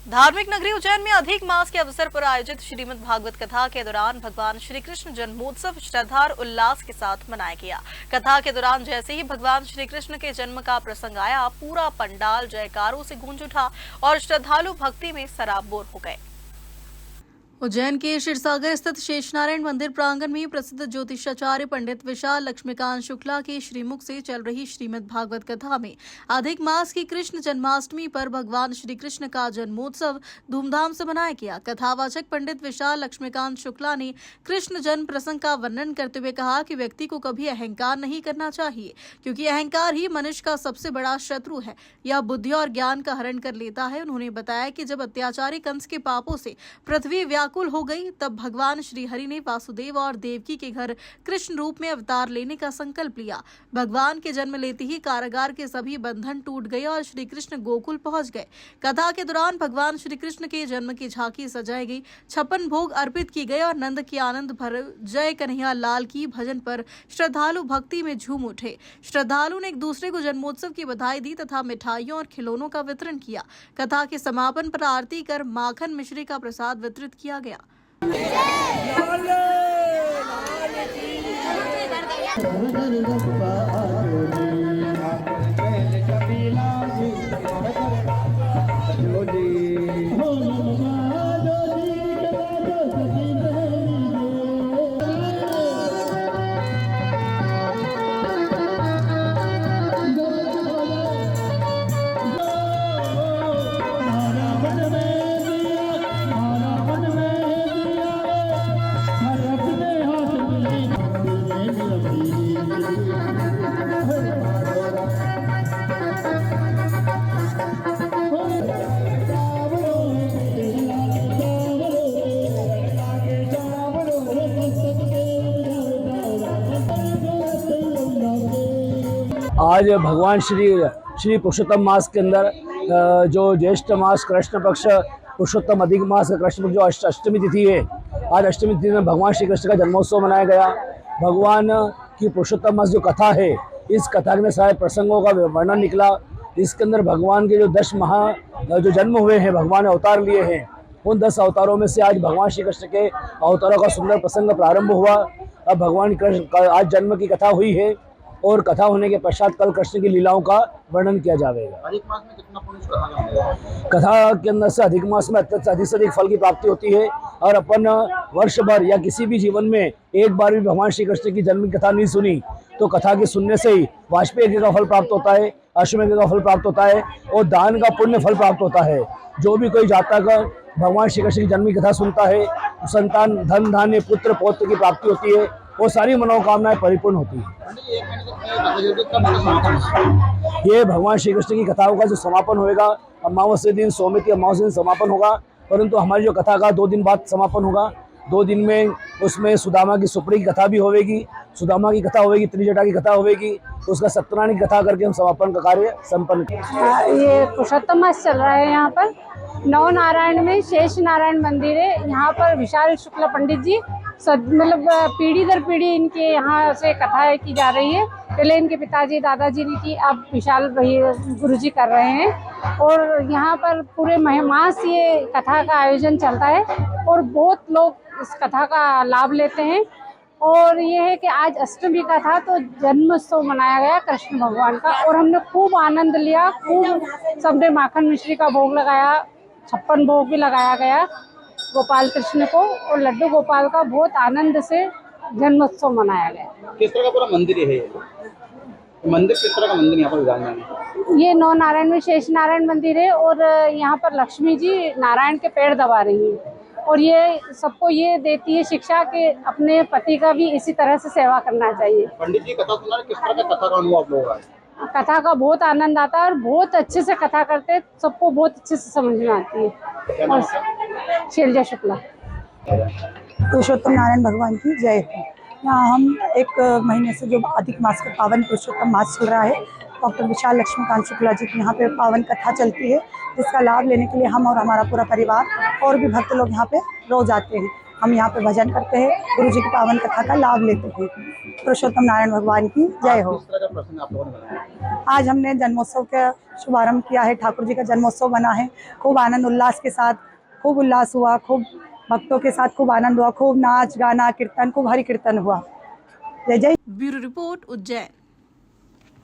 धार्मिक नगरी उज्जैन में अधिक मास के अवसर पर आयोजित श्रीमद् भागवत कथा के दौरान भगवान श्री कृष्ण जन्मोत्सव श्रद्धा और उल्लास के साथ मनाया गया। कथा के दौरान जैसे ही भगवान श्री कृष्ण के जन्म का प्रसंग आया, पूरा पंडाल जयकारों से गूंज उठा और श्रद्धालु भक्ति में सराबोर हो गए। उज्जैन के क्षीरसागर स्थित शेषनारायण मंदिर प्रांगण में प्रसिद्ध ज्योतिषाचार्य पंडित विशाल लक्ष्मीकांत शुक्ला के श्रीमुख से चल रही श्रीमद् भागवत कथा में अधिक मास की कृष्ण जन्माष्टमी पर भगवान श्री कृष्ण का जन्मोत्सव धूमधाम से मनाया गया। कथावाचक पंडित विशाल लक्ष्मीकांत शुक्ला ने कृष्ण जन्म प्रसंग का वर्णन करते हुए कहा कि व्यक्ति को कभी अहंकार नहीं करना चाहिए, क्योंकि अहंकार ही मनुष्य का सबसे बड़ा शत्रु है। यह बुद्धि और ज्ञान का हरण कर लेता है। उन्होंने बताया कि जब अत्याचारी कंस के पापों से पृथ्वी व्याकुल हो गई, तब भगवान श्री हरि ने वासुदेव और देवकी के घर कृष्ण रूप में अवतार लेने का संकल्प लिया। भगवान के जन्म लेते ही कारागार के सभी बंधन टूट गए और श्री कृष्ण गोकुल पहुंच गए। कथा के दौरान भगवान श्री कृष्ण के जन्म की झांकी सजाई गई, 56 भोग अर्पित किए गए और नंद की आनंद भर जय कन्हैया लाल की भजन पर श्रद्धालु भक्ति में झूम उठे। श्रद्धालु ने एक दूसरे को जन्मोत्सव की बधाई दी तथा मिठाइयों और खिलौनों का वितरण किया। कथा के समापन पर आरती कर माखन मिश्री का प्रसाद वितरित किया गया। आज भगवान श्री पुरुषोत्तम मास के अंदर जो ज्येष्ठ मास कृष्ण पक्ष पुरुषोत्तम अधिक मास कृष्ण पक्ष जो अष्टमी तिथि है, आज अष्टमी तिथि में भगवान श्री कृष्ण का जन्मोत्सव मनाया गया। भगवान की पुरुषोत्तम मास जो कथा है, इस कथा में सारे प्रसंगों का वर्णन निकला। इसके अंदर भगवान के जो 10 जो जन्म हुए हैं, भगवान ने अवतार लिए हैं, उन 10 अवतारों में से आज भगवान श्री कृष्ण के अवतारों का सुंदर प्रसंग प्रारंभ हुआ। अब भगवान कृष्ण का आज जन्म की कथा हुई है और कथा होने के पश्चात कल कृष्ण की लीलाओं का वर्णन किया जाएगा। अधिक मास में कितना पुण्य कथा के अंदर से अधिक मास में अधिक से अधिक फल की प्राप्ति होती है और अपन वर्ष भर या किसी भी जीवन में एक बार भी भगवान श्री कृष्ण की जन्म की कथा नहीं सुनी तो कथा के सुनने से ही वाजपेयी का फल प्राप्त होता है, अश्वमेध का फल प्राप्त होता है और दान का पुण्य फल प्राप्त होता है। जो भी कोई जातक भगवान श्री कृष्ण की जन्म की कथा सुनता है, संतान धन धान्य पुत्र पौत्र की प्राप्ति होती है, वो सारी मनोकामनाएं परिपूर्ण होती है। ये भगवान श्री कृष्ण की कथाओं का जो समापन होगा, अमावस्या दिन सोमवती अमावस्या दिन समापन होगा, परंतु हमारी जो कथा का 2 दिन बाद समापन होगा। 2 दिन में उसमें सुदामा की सुपड़ी की कथा भी होगी, सुदामा की कथा होगी, त्रिजटा की कथा होगी, तो उसका सत्यनारायण की कथा करके हम समापन का कार्य संपन्न करेंगे। ये पुरुषोत्तम मास चल रहा है। यहाँ पर नव नारायण में शेष नारायण मंदिर है। यहाँ पर विशाल शुक्ला पंडित जी मतलब पीढ़ी दर पीढ़ी इनके यहाँ से कथाएं की जा रही है। पहले इनके पिताजी दादाजी ने की, अब विशाल गुरुजी कर रहे हैं और यहाँ पर पूरे मास ये कथा का आयोजन चलता है और बहुत लोग इस कथा का लाभ लेते हैं। और ये है कि आज अष्टमी का था तो जन्मोत्सव मनाया गया कृष्ण भगवान का और हमने खूब आनंद लिया। खूब सबने माखन मिश्री का भोग लगाया, 56 भोग भी लगाया गया गोपाल कृष्ण को और लड्डू गोपाल का बहुत आनंद से जन्मोत्सव मनाया गया। किस तरह का पूरा मंदिर है? मंदिर किस तरह का मंदिर यहाँ पर विराजमान है? ये नौ नारायण में शेष नारायण मंदिर है और यहाँ पर लक्ष्मी जी नारायण के पैर दबा रही हैं और ये सबको ये देती है शिक्षा कि अपने पति का भी इसी तरह से सेवा करना चाहिए। पंडित जी कथा सुना रहे, किस तरह का कथा का अनुभव आप लोगों का? कथा का बहुत आनंद आता है और बहुत अच्छे से कथा करते हैं, सबको बहुत अच्छे से समझ में आती है। और शैलजा शुक्ला। पुरुषोत्तम नारायण भगवान की जय हो। यहाँ हम 1 महीने से जो अधिक मास का पावन पुरुषोत्तम मास चल रहा है, डॉक्टर विशाल लक्ष्मीकांत शुक्ला जी की यहाँ पे पावन कथा चलती है, जिसका लाभ लेने के लिए हम और हमारा पूरा परिवार और भी भक्त लोग यहाँ पे रोज आते हैं। हम यहाँ पे भजन करते हैं, गुरु जी की पावन कथा का लाभ लेते हैं। पुरुषोत्तम नारायण भगवान की जय हो। किस तरह का प्रसंग आप लोगों ने बनाया? आज हमने जन्मोत्सव का शुभारंभ किया है। ठाकुर जी का जन्मोत्सव बना है। खूब आनंद उल्लास के साथ खूब उल्लास हुआ, खूब भक्तों के साथ खूब आनंद हुआ, खूब नाच गाना कीर्तन, खूब हरि कीर्तन हुआ। जय जय। Bureau report Ujjain.